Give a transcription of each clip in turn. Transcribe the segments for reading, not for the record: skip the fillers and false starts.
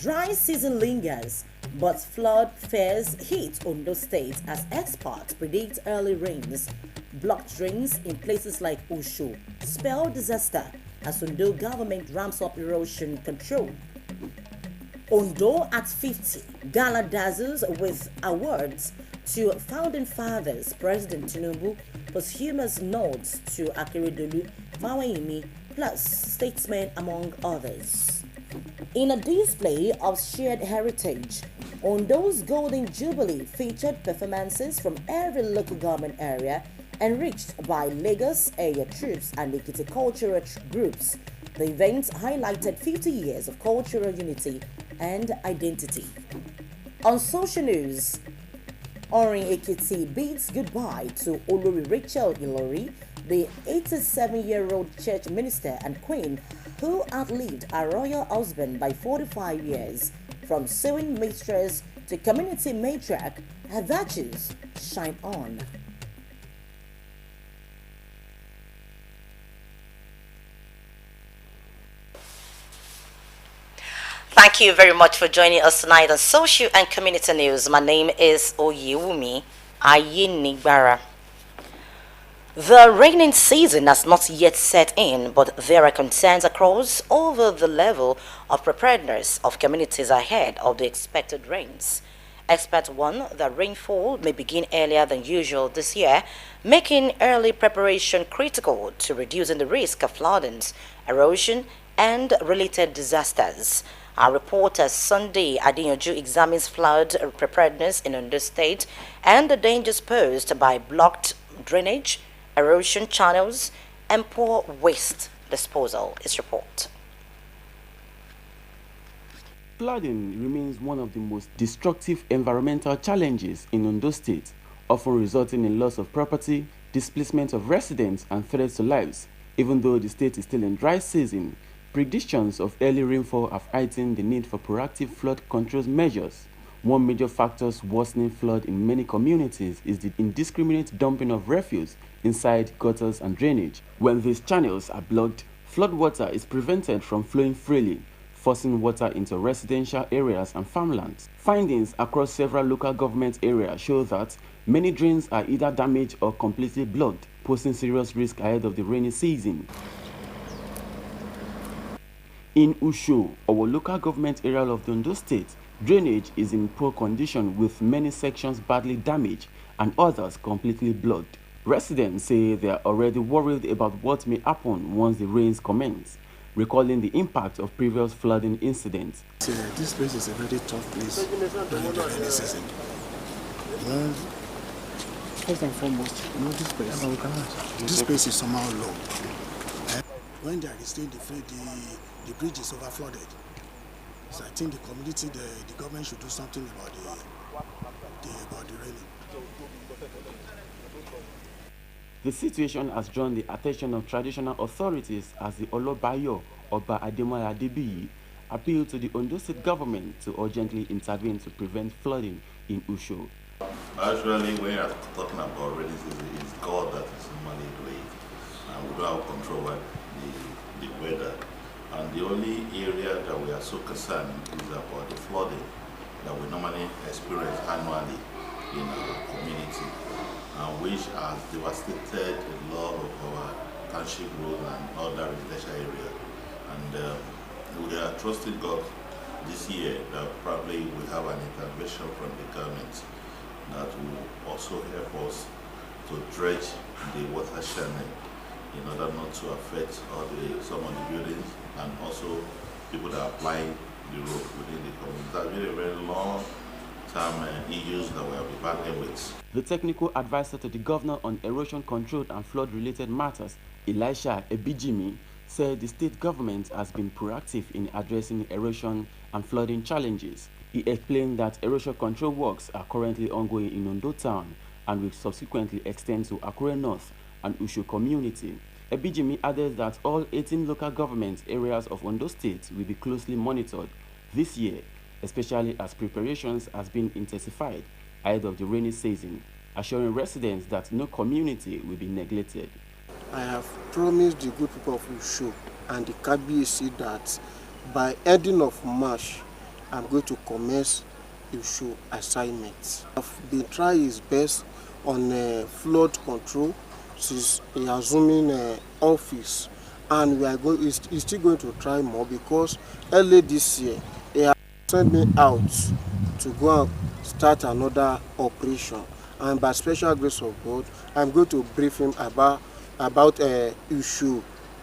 Dry season lingers, but flood fears hit Ondo State as experts predict early rains. Blocked drains in places like Osho spell disaster as Ondo government ramps up erosion control. Ondo at 50, gala dazzles with awards to founding fathers, President Tinubu, posthumous nods to Akeredolu, Fawayimi, plus statesmen among others. In a display of shared heritage, Ondo's Golden Jubilee featured performances from every local government area enriched by Lagos area troops and Ekiti cultural groups. The event highlighted 50 years of cultural unity and identity. On social news, Orin Ekiti bids goodbye to Olori Rachel Ilori, the 87-year-old church minister and queen who outlived her royal husband by 45 years. From sewing mistress to community matriarch, her virtues shine on. Thank you very much for joining us tonight on Social and Community News. My name is Oyewumi Ayinigbara. The raining season has not yet set in, but there are concerns across over the level of preparedness of communities ahead of the expected rains. Experts warn that rainfall may begin earlier than usual this year, making early preparation critical to reducing the risk of floodings, erosion, and related disasters. Our reporter Sunday Adinyoju examines flood preparedness in Ondo State and the dangers posed by blocked drainage, erosion channels, and poor waste disposal. His report. Flooding remains one of the most destructive environmental challenges in Ondo State, often resulting in loss of property, displacement of residents, and threats to lives. Even though the state is still in dry season, predictions of early rainfall have heightened the need for proactive flood control measures. One major factor worsening flood in many communities is the indiscriminate dumping of refuse inside gutters and drainage. When these channels are blocked, flood water is prevented from flowing freely, forcing water into residential areas and farmlands. Findings across several local government areas show that many drains are either damaged or completely blocked, posing serious risk ahead of the rainy season. In Usho, our local government area of the Ondo State, drainage is in poor condition with many sections badly damaged and others completely blocked. Residents say they are already worried about what may happen once the rains commence, recalling the impact of previous flooding incidents. This place is a very tough place during the rainy season. First and foremost, this place is somehow low. When they are restoring the bridge is overflooded. So I think the community, the government should do something about the raining. The situation has drawn the attention of traditional authorities as the Olobayo Oba Ademola Adebiyi appealed to the Ondo State government to urgently intervene to prevent flooding in Usho. Actually, when you're talking about rainy season, it's God that is normally doing, and we don't have control over the weather. And the only area that we are so concerned is about the flooding that we normally experience annually in our community, which has devastated a lot of our township roads and other residential areas. And we are trusting God this year that probably we have an intervention from the government that will also help us to dredge the water channel in order not to affect some of the buildings and also people that are applying the road within the community. That's been a very long-term issues that we have been battling with. The technical advisor to the governor on erosion control and flood-related matters, Elisha Ebijimi, said the state government has been proactive in addressing erosion and flooding challenges. He explained that erosion control works are currently ongoing in Ondo Town and will subsequently extend to Akure North and Usho community. Ebijimi added that all 18 local government areas of Ondo State will be closely monitored this year, especially as preparations has been intensified ahead of the rainy season, assuring residents that no community will be neglected. I have promised the good people of Usho and the KBC that by ending of March, I'm going to commence issue assignments. I've been trying his best on flood control since he assuming office, and he's still going to try more because early this year he has sent me out to go and start another operation, and by special grace of God I'm going to brief him about issue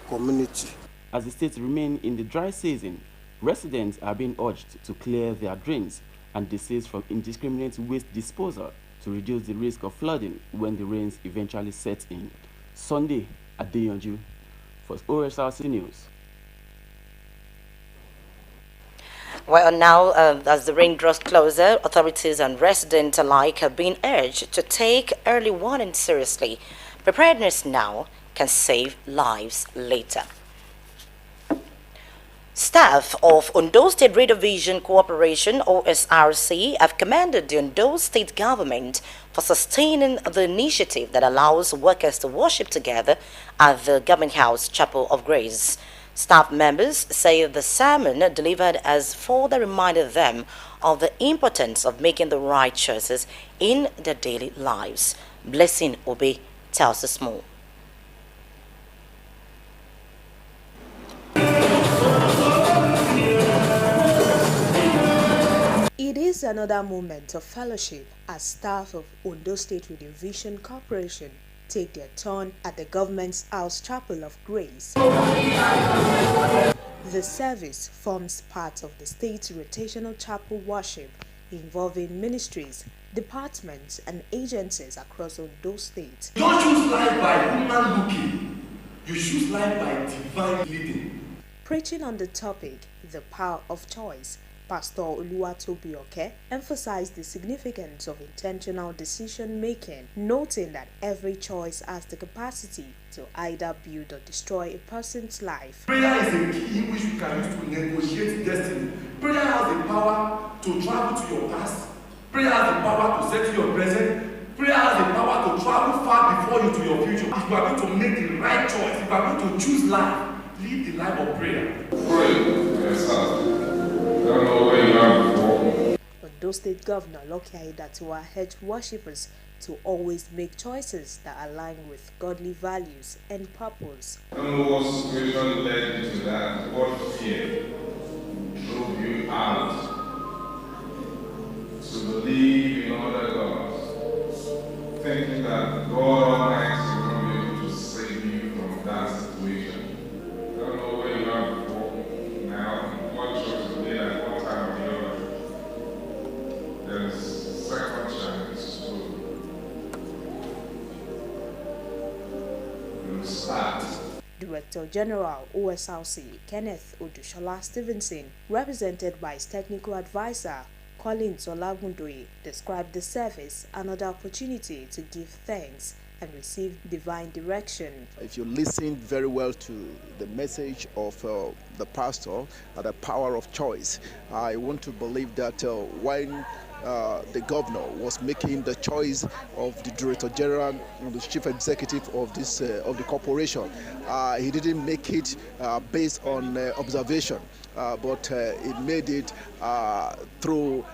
community. As the state remains in the dry season, residents are being urged to clear their drains and desist from indiscriminate waste disposal to reduce the risk of flooding when the rains eventually set in. Sunday, Adeyonju for Osrc News. Well, now, as the rain draws closer, authorities and residents alike are being urged to take early warning seriously. Preparedness now can save lives later. Staff of Ondo State Radio Vision Corporation, Osrc, have commended the Ondo State government for sustaining the initiative that allows workers to worship together at the Government House Chapel of Grace. Staff members say the sermon delivered has further reminded them of the importance of making the right choices in their daily lives. Blessing Obe tells us more. It is another moment of fellowship as staff of Ondo State Radio Vision Corporation take their turn at the Government's House Chapel of Grace. The service forms part of the state's rotational chapel worship involving ministries, departments, and agencies across Ondo State. Don't choose life by human looking. You choose life by divine leading. Preaching on the topic, the power of choice, Pastor Oluwatobioke emphasized the significance of intentional decision-making, noting that every choice has the capacity to either build or destroy a person's life. Prayer is a key in which you can use to negotiate destiny. Prayer has the power to travel to your past. Prayer has the power to set to your present. Prayer has the power to travel far before you to your future. If you are going to make the right choice, if you are going to choose life, live the life of prayer. Pray for yourself. Don't know where you are before. Ondo State Governor Loki Aiyedatiwa urged worshippers to always make choices that align with godly values and purpose. I don't know what situation led you to that. What fear drove you out to believe in other gods, thinking that God Almighty will not be able to save you from that situation. I don't know where you are before now, what church you did at one time or the other. There's second chance to start. Director General Osrc Kenneth Odushola Stevenson, represented by his technical advisor Collins Olagundoye, described the service another opportunity to give thanks and receive divine direction. If you listen very well to the message of the pastor, the power of choice, I want to believe that when the governor was making the choice of the director general and the chief executive of this of the corporation, he didn't make it based on observation, but he made it through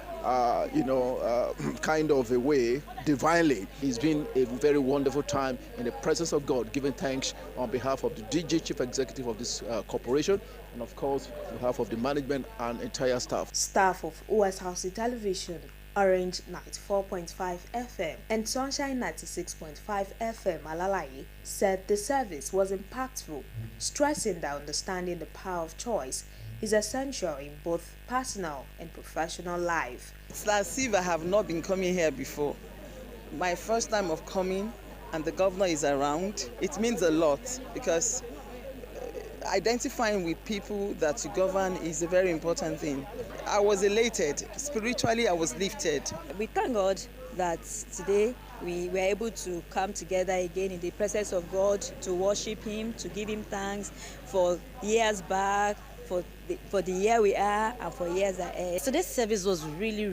kind of a way divinely. It's been a very wonderful time in the presence of God, giving thanks on behalf of the DJ chief executive of this corporation, and of course on behalf of the management and entire staff. Staff of Osrc Television, Orange 94.5 FM and Sunshine 96.5 FM Alalaye said the service was impactful, stressing that understanding the power of choice is essential in both personal and professional life. It's as if I have not been coming here before. My first time of coming, and the governor is around. It means a lot because identifying with people that to govern is a very important thing. I was elated. Spiritually, I was lifted. We thank God that today we were able to come together again in the presence of God to worship Him, to give Him thanks for years back, for the year we are, and for years ahead. So this service was really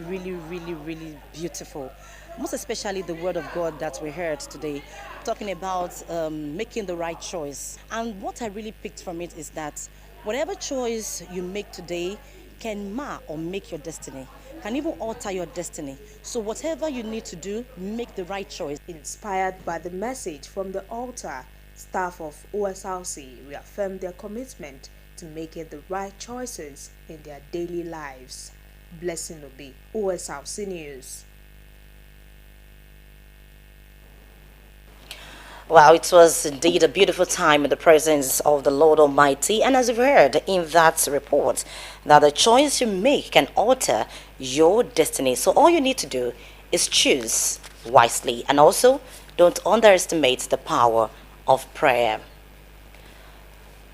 beautiful. Most especially the word of God that we heard today, talking about making the right choice. And what I really picked from it is that whatever choice you make today, can mar or make your destiny, can even alter your destiny. So whatever you need to do, make the right choice. Inspired by the message from the altar, staff of Osrc reaffirmed their commitment to making the right choices in their daily lives. Blessing Obi, Osrc News. Wow, it was indeed a beautiful time in the presence of the Lord Almighty. And as you've heard in that report, that the choice you make can alter your destiny. So all you need to do is choose wisely. And also, don't underestimate the power of prayer.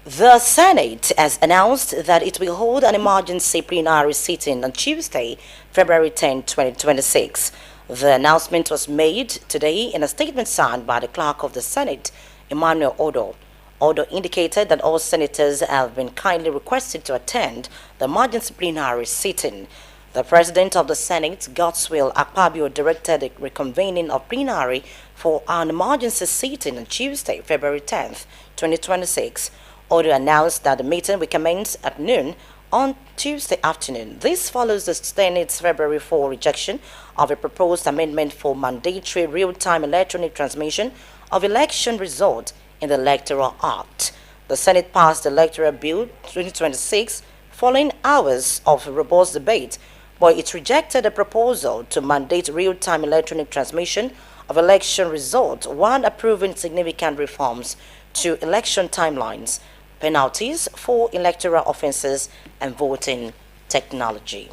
The Senate has announced that it will hold an emergency plenary sitting on Tuesday, February 10, 2026. The announcement was made today in a statement signed by the clerk of the Senate, Emmanuel Odo. Odo indicated that all senators have been kindly requested to attend the emergency plenary sitting. The president of the Senate, Godswill Akpabio, directed the reconvening of plenary for an emergency sitting on Tuesday, February 10th, 2026. Odo announced that the meeting will commence at noon on Tuesday afternoon. This follows the Senate's February 4 rejection of a proposed amendment for mandatory real-time electronic transmission of election results in the Electoral Act. The Senate passed the Electoral Bill 2026 following hours of robust debate, but it rejected a proposal to mandate real-time electronic transmission of election results while approving significant reforms to election timelines, penalties for electoral offenses, and voting technology.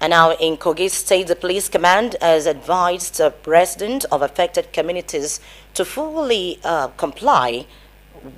And now in Kogi State, the police command has advised the residents of affected communities to fully comply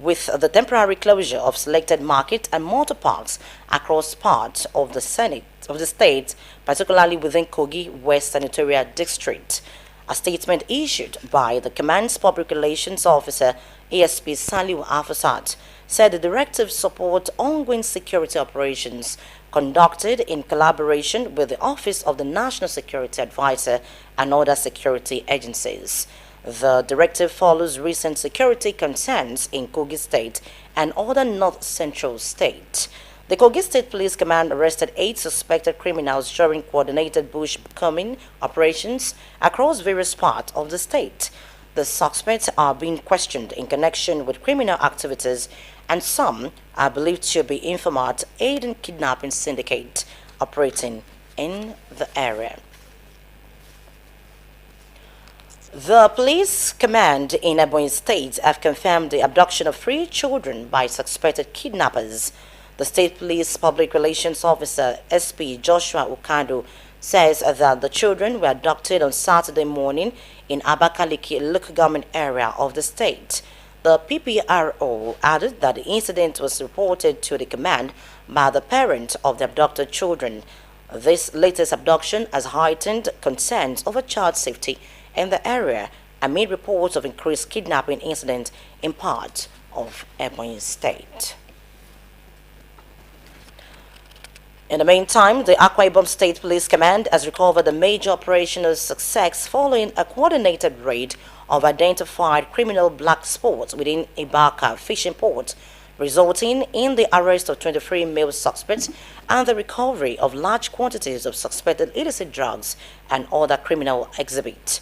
with the temporary closure of selected market and motor parks across parts of the state, particularly within Kogi West Senatorial District. A statement issued by the command's public relations officer, ASP Saliu Afasat, said the directive support ongoing security operations conducted in collaboration with the Office of the National Security Advisor and other security agencies. The directive follows recent security concerns in Kogi State and other North Central State. The Kogi State Police Command arrested 8 suspected criminals during coordinated bush-coming operations across various parts of the state. The suspects are being questioned in connection with criminal activities, and some are believed to be informed aiding kidnapping syndicate operating in the area. The police command in Ebonyi State have confirmed the abduction of 3 children by suspected kidnappers. The State Police Public Relations Officer, SP Joshua Ukando, says that the children were abducted on Saturday morning in Abakaliki local government area of the state. The PPRO added that the incident was reported to the command by the parent of the abducted children. This latest abduction has heightened concerns over child safety in the area amid reports of increased kidnapping incidents in parts of Ebonyi State. In the meantime, the Akwa Ibom State Police Command has recovered a major operational success following a coordinated raid of identified criminal black spots within Ibaka fishing port, resulting in the arrest of 23 male suspects and the recovery of large quantities of suspected illicit drugs and other criminal exhibits.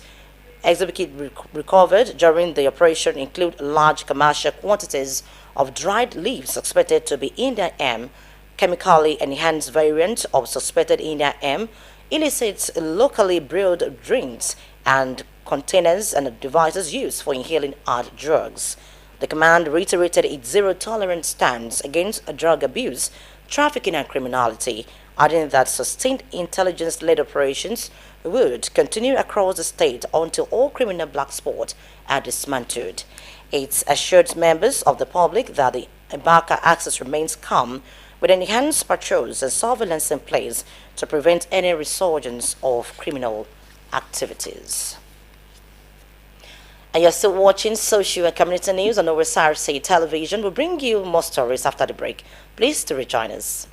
Exhibits recovered during the operation include large commercial quantities of dried leaves suspected to be Indian M, chemically enhanced variant of suspected Indian M, illicit locally brewed drinks, and containers and devices used for inhaling hard drugs. The command reiterated its zero-tolerance stance against drug abuse, trafficking, and criminality, adding that sustained intelligence-led operations would continue across the state until all criminal black spots are dismantled. It assured members of the public that the Ibaka access remains calm, with enhanced patrols and surveillance in place to prevent any resurgence of criminal activities. And you're still watching social and community news on Osrc television. We'll bring you more stories after the break. Please to rejoin us.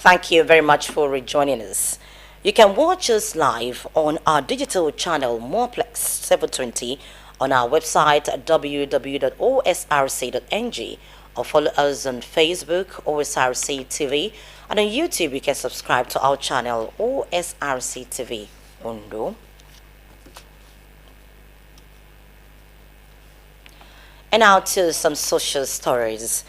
Thank you very much for rejoining us. You can watch us live on our digital channel Moreplex 720 on our website www.osrc.ng, or follow us on Facebook OSRC TV, and on YouTube you can subscribe to our channel OSRC TV Ondo. And now to some social stories.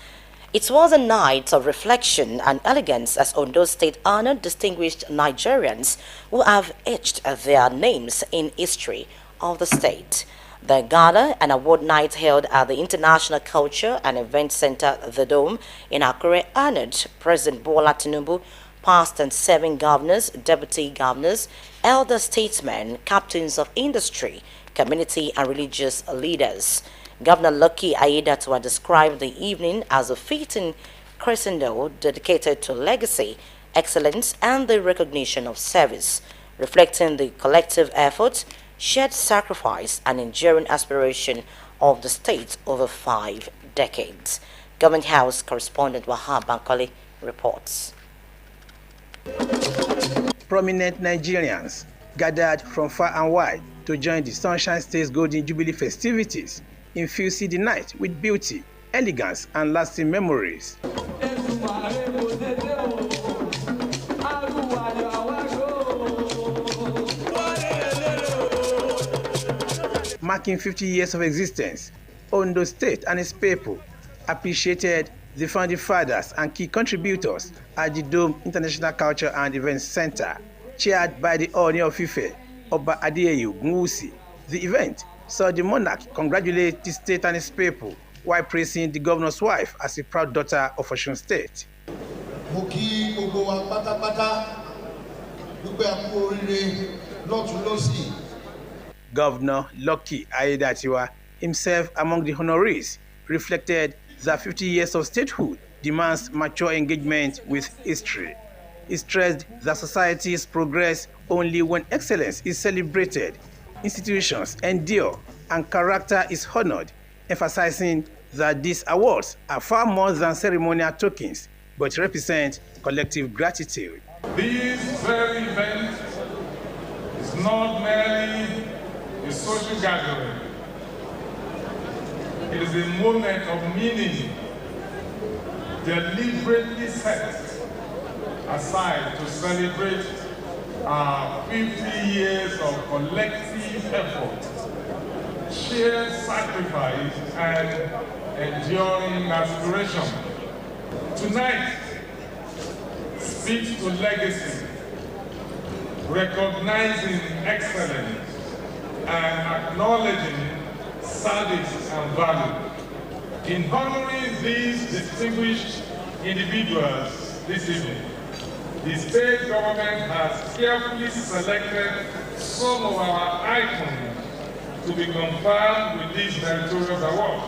It was a night of reflection and elegance as Ondo State honored distinguished Nigerians who have etched their names in history of the state. The gala and award night held at the International Culture and Event Center, The Dome, in Akure honored President Bola Tinubu, past and serving governors, deputy governors, elder statesmen, captains of industry, community and religious leaders. Governor Lucky Aiyedatiwa described the evening as a fitting crescendo dedicated to legacy, excellence, and the recognition of service, reflecting the collective effort, shared sacrifice, and enduring aspiration of the state over 5 decades. Government House correspondent Wahab Bankole reports. Prominent Nigerians gathered from far and wide to join the Sunshine State's Golden Jubilee festivities, infusing the night with beauty, elegance, and lasting memories. Marking 50 years of existence, Ondo State and its people appreciated the founding fathers and key contributors at the Dome International Culture and Events Center, chaired by the Ooni of Ife, Oba Adeyeyi Ogunwusi. The event saw the monarch congratulate the state and its people while praising the governor's wife as a proud daughter of Osun State. Governor Lucky Aiyedatiwa, himself among the honorees, reflected that 50 years of statehood demands mature engagement with history. He stressed that societies progress only when excellence is celebrated, institutions endure, and character is honored, emphasizing that these awards are far more than ceremonial tokens, but represent collective gratitude. This very event is not merely a social gathering. It is a moment of meaning, deliberately set aside to celebrate our 50 years of collective effort, shared sacrifice, and enduring aspiration. Tonight speaks to legacy, recognizing excellence and acknowledging service and value. In honoring these distinguished individuals this evening, the state government has carefully selected some of our icons to be conferred with this meritorious award.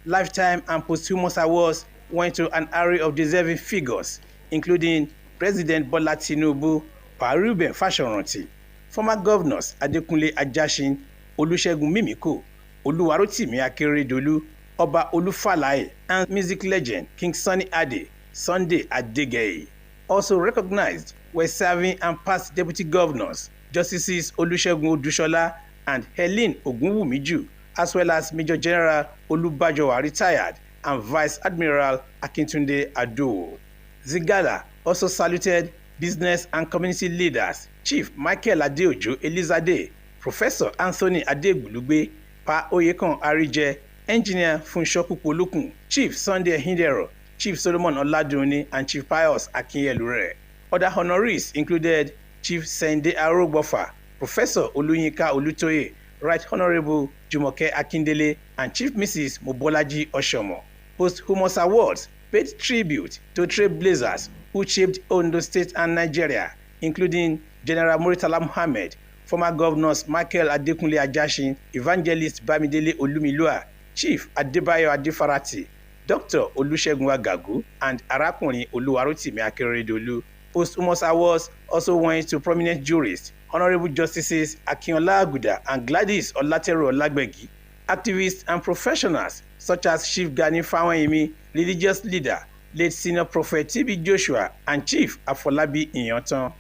Lifetime and posthumous awards went to an array of deserving figures, including President Bola Tinubu, Pa Reuben Fashoranti, former governors Adekunle Ajashin, Olusegun Mimiko, Oluwarotimi Akeredolu, Oba Olufalaye, and music legend King Sunny Ade, Sunday Adegeye. Also recognized were serving and past deputy governors, Justices Olusegun Odushola and Helen Ogunwumiju, as well as Major General Olubajowa retired and Vice Admiral Akintunde Adowo. The gala also saluted business and community leaders, Chief Michael Adeojo Elizade, Professor Anthony Adegbulugbe, Pa Oyekan Arije, Engineer Funsho Pupolokun, Chief Sunday Hindero, Chief Solomon Oladuni, and Chief Pius Akinyelure. Other honorees included Chief Sende Arogbofa, Professor Oluyinka Olutoye, Right Honorable Jumoke Akindele, and Chief Mrs. Mobolaji Oshomo. Posthumous awards paid tribute to trailblazers who shaped Ondo State and Nigeria, including General Muritala Muhammad, former governors Michael Adekunle Ajashin, Evangelist Bamidele Olumilua, Chief Adebayo Adefarati, Dr. Olusegun Agagu, and Arakunrin Oluwarotimi Akeredolu. Posthumous awards also went to prominent jurists, Honorable Justices Akinola Aguda and Gladys Olatero Olagbegi, activists and professionals such as Chief Gani Fawayemi, religious leader late Senior Prophet TB Joshua and Chief Afolabi Iyantan.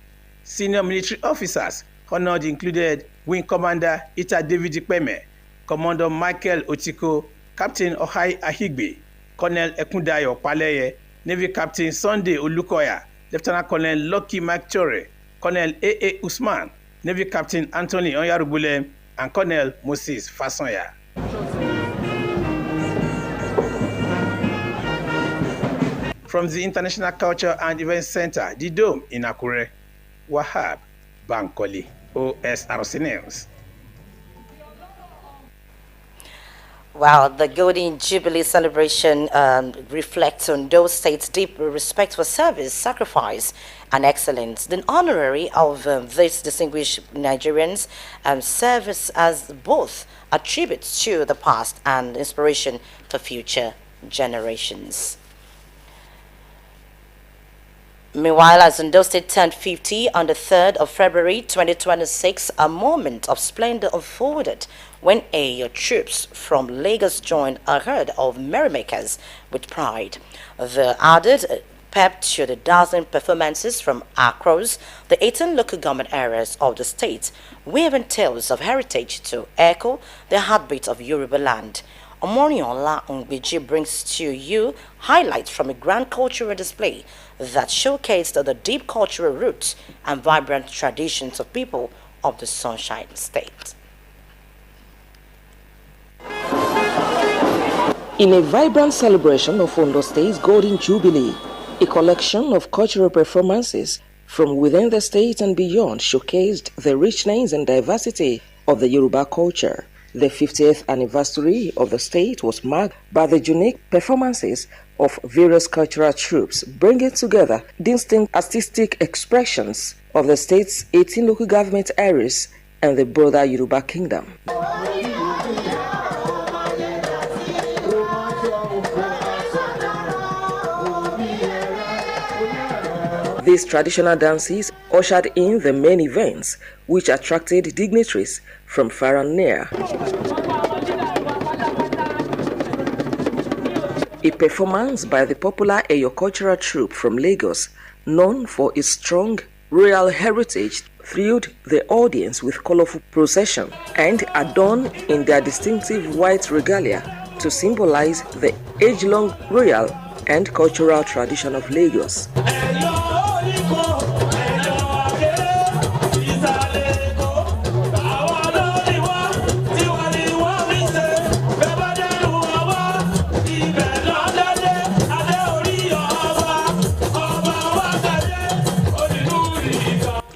Senior military officers honored included Wing Commander Ita David Ipeme, Commander Michael Otiko, Captain Ohai Ahigbe, Colonel Ekundayo Paleye, Navy Captain Sunday Olukoya, Lieutenant Colonel Lucky Mike Chore, Colonel A.A. Usman, Navy Captain Anthony Onyarubule, and Colonel Moses Fasonya. From the International Culture and Events Center, the Dome in Akure, Wahab Bankole, Osrc News. Well, the Golden Jubilee celebration reflects on those states' deep respect for service, sacrifice, and excellence. The honorary of these distinguished Nigerians serves as both a tribute to the past and inspiration to future generations. Meanwhile, as Ondo State turned 50 on the 3rd of February 2026, a moment of splendor unfolded when AO troops from Lagos joined a herd of merrymakers with pride. The added pep to the dazzling performances from across the 18 local government areas of the state, weaving tales of heritage to echo the heartbeat of Yoruba land. Omoriola Ongbeji brings to you highlights from a grand cultural display that showcased the deep cultural roots and vibrant traditions of people of the Sunshine State. In a vibrant celebration of Ondo State's Golden Jubilee, a collection of cultural performances from within the state and beyond showcased the richness and diversity of the Yoruba culture. The 50th anniversary of the state was marked by the unique performances of various cultural troupes, bringing together distinct artistic expressions of the state's 18 local government areas and the broader Yoruba kingdom. These traditional dances ushered in the main events, which attracted dignitaries from far and near. A performance by the popular Eyo cultural troupe from Lagos, known for its strong royal heritage, thrilled the audience with colorful procession and adorned in their distinctive white regalia to symbolize the age-long royal and cultural tradition of Lagos.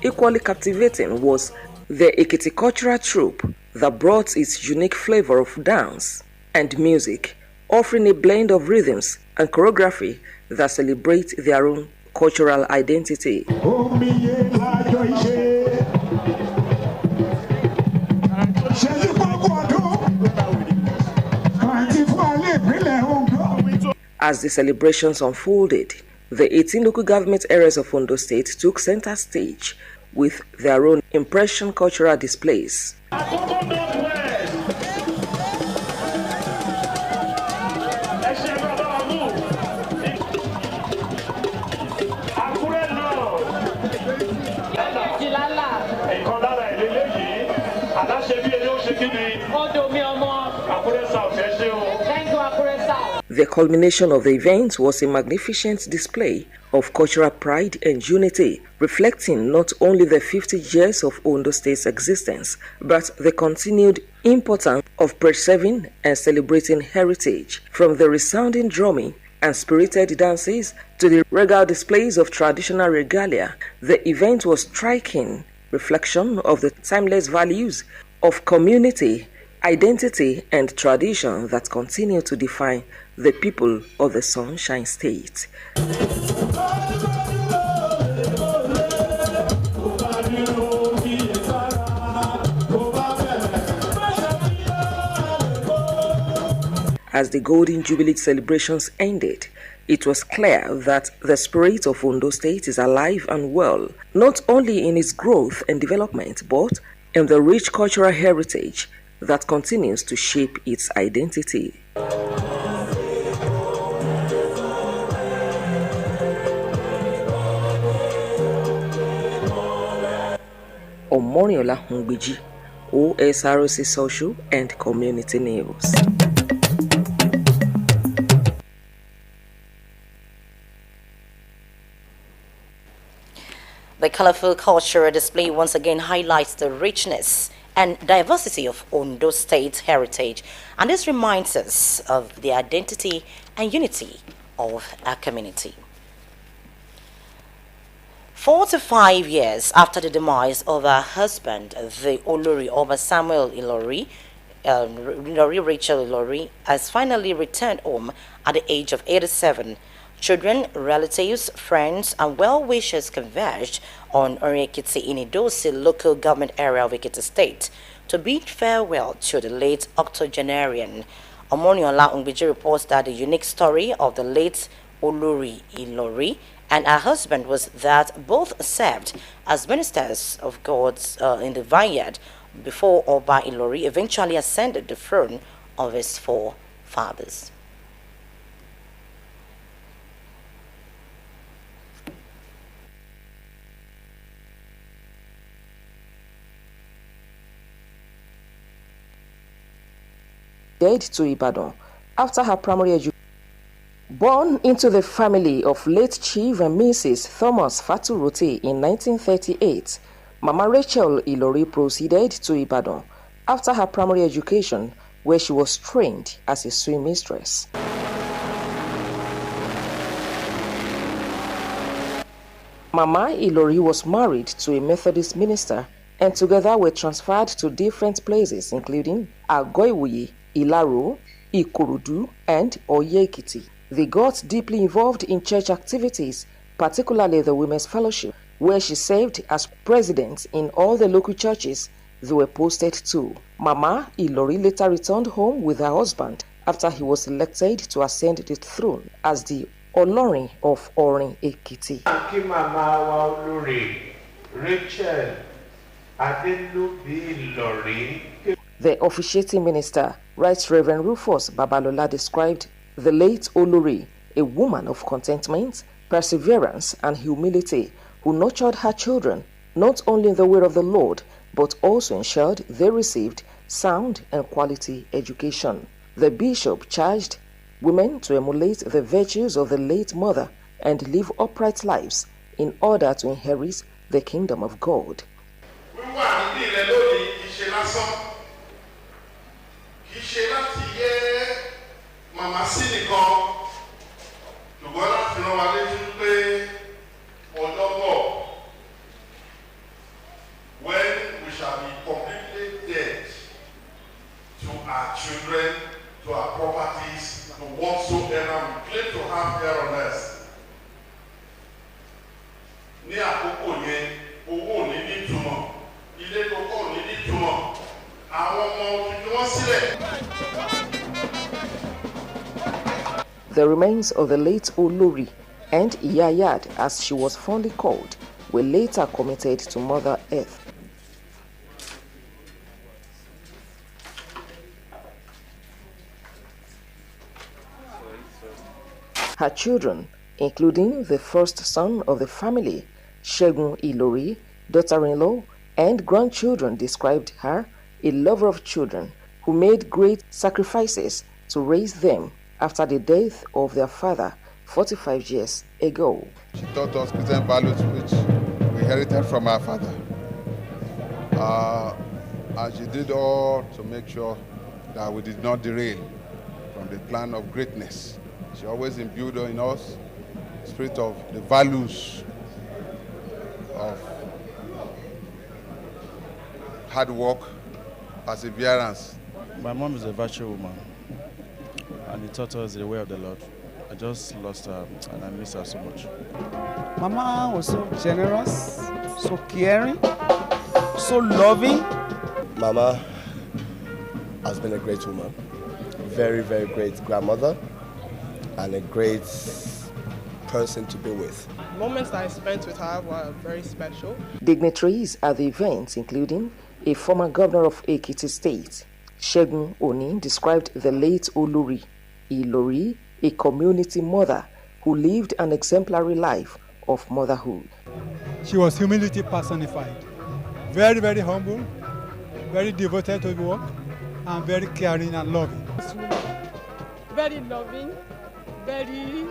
Equally captivating was the Ekiti cultural troupe that brought its unique flavor of dance and music, offering a blend of rhythms and choreography that celebrate their own cultural identity. As the celebrations unfolded, the 18 local government areas of Ondo State took center stage with their own impression cultural displays. The culmination of the event was a magnificent display of cultural pride and unity, reflecting not only the 50 years of Ondo State's existence, but the continued importance of preserving and celebrating heritage. From the resounding drumming and spirited dances to the regal displays of traditional regalia, the event was striking reflection of the timeless values of community, identity, and tradition that continue to define the people of the Sunshine State. As the Golden Jubilee celebrations ended, it was clear that the spirit of Ondo State is alive and well, not only in its growth and development, but in the rich cultural heritage that continues to shape its identity. Omoniola Hungbiji, Osrc Social and Community News. The colorful cultural display once again highlights the richness and diversity of Ondo State heritage, and this reminds us of the identity and unity of our community. 45 years after the demise of her husband, the Olori Oba Samuel Ilori, Rachel Ilori, has finally returned home at the age of 87. Children, relatives, friends, and well-wishers converged on Oriekiti in Idosi local government area of Ekiti State to bid farewell to the late octogenarian. Omoniola Ungbiji reports that the unique story of the late Olori Ilori and her husband was that both served as ministers of God in the vineyard before Oba Ilori eventually ascended the throne of his forefathers. To Ibadan after her primary education. Born into the family of late Chief and Mrs. Thomas Faturote in 1938, Mama Rachel Ilori proceeded to Ibadan after her primary education, where she was trained as a swim mistress. Mama Ilori was married to a Methodist minister and together were transferred to different places including Agoiwuyi, Ilaro, Ikorodu, and Oyekiti. They got deeply involved in church activities, particularly the Women's Fellowship, where she served as president in all the local churches they were posted to. Mama Ilori later returned home with her husband after he was elected to ascend the throne as the Olorin of Orin Ekiti. Mama Olori Rachel Adelubi Ilori. The officiating minister, Right Reverend Rufus Babalola, described the late Olori, a woman of contentment, perseverance, and humility, who nurtured her children not only in the way of the Lord, but also ensured they received sound and quality education. The bishop charged women to emulate the virtues of the late mother and live upright lives in order to inherit the kingdom of God. When we shall be completely dead to our children, to our properties, to whatsoever we claim to have here on earth. Ní àkókò yẹn, owó ò ní nítumọ̀, ilé tó kọ́ ò ní nítumọ̀, àwọn ọmọ òfin wọn sílẹ̀. The remains of the late Olori and Iyayad, as she was fondly called, were later committed to Mother Earth. Her children, including the first son of the family, Segun Ilori, daughter-in-law, and grandchildren, described her a lover of children who made great sacrifices to raise them after the death of their father 45 years ago. She taught us Christian values which we inherited from our father. And she did all to make sure that we did not derail from the plan of greatness. She always imbued in us the spirit of the values of hard work, perseverance. My mom is a virtuous woman, and he taught us the way of the Lord. I just lost her, and I miss her so much. Mama was so generous, so caring, so loving. Mama has been a great woman, very, very great grandmother, and a great person to be with. Moments that I spent with her were very special. Dignitaries at the event, including a former governor of Ekiti State, Segun Oni, described the late Olori Ilori, a community mother who lived an exemplary life of motherhood. She was humility personified, Very, very humble, very devoted to the work, and very caring and loving. Very loving, very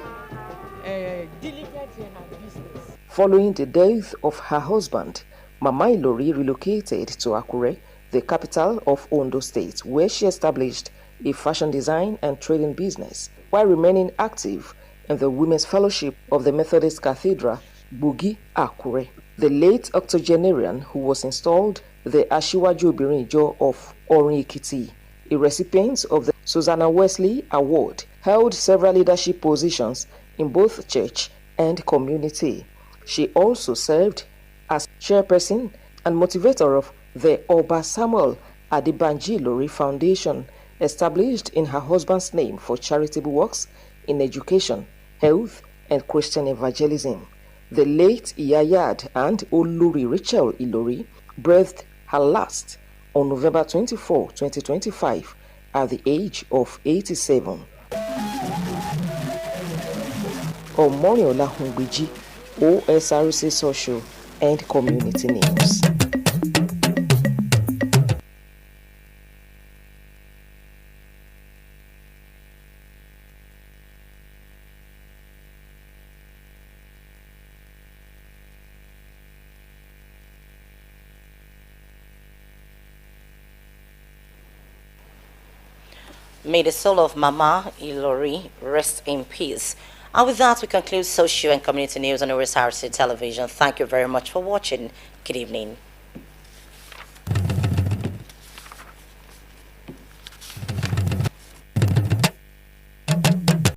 diligent in her business. Following the death of her husband, Mama Ilori relocated to Akure, the capital of Ondo State, where she established a fashion design and trading business, while remaining active in the Women's Fellowship of the Methodist Cathedral, Bugi, Akure. The late octogenarian, who was installed the Ashiwaju Obirijo of Orin Ekiti, a recipient of the Susanna Wesley Award, held several leadership positions in both church and community. She also served as chairperson and motivator of the Oba Samuel Adebanji Ilori Foundation, established in her husband's name for charitable works in education, health, and Christian evangelism. The late Iyayad and Oluri Rachel Ilori breathed her last on November 24, 2025, at the age of 87. Omoniola Hungbiji, Osrc Social and Community News. May the soul of Mama Ilori rest in peace. And with that, we conclude social and community news on Osrc television. Thank you very much for watching. Good evening.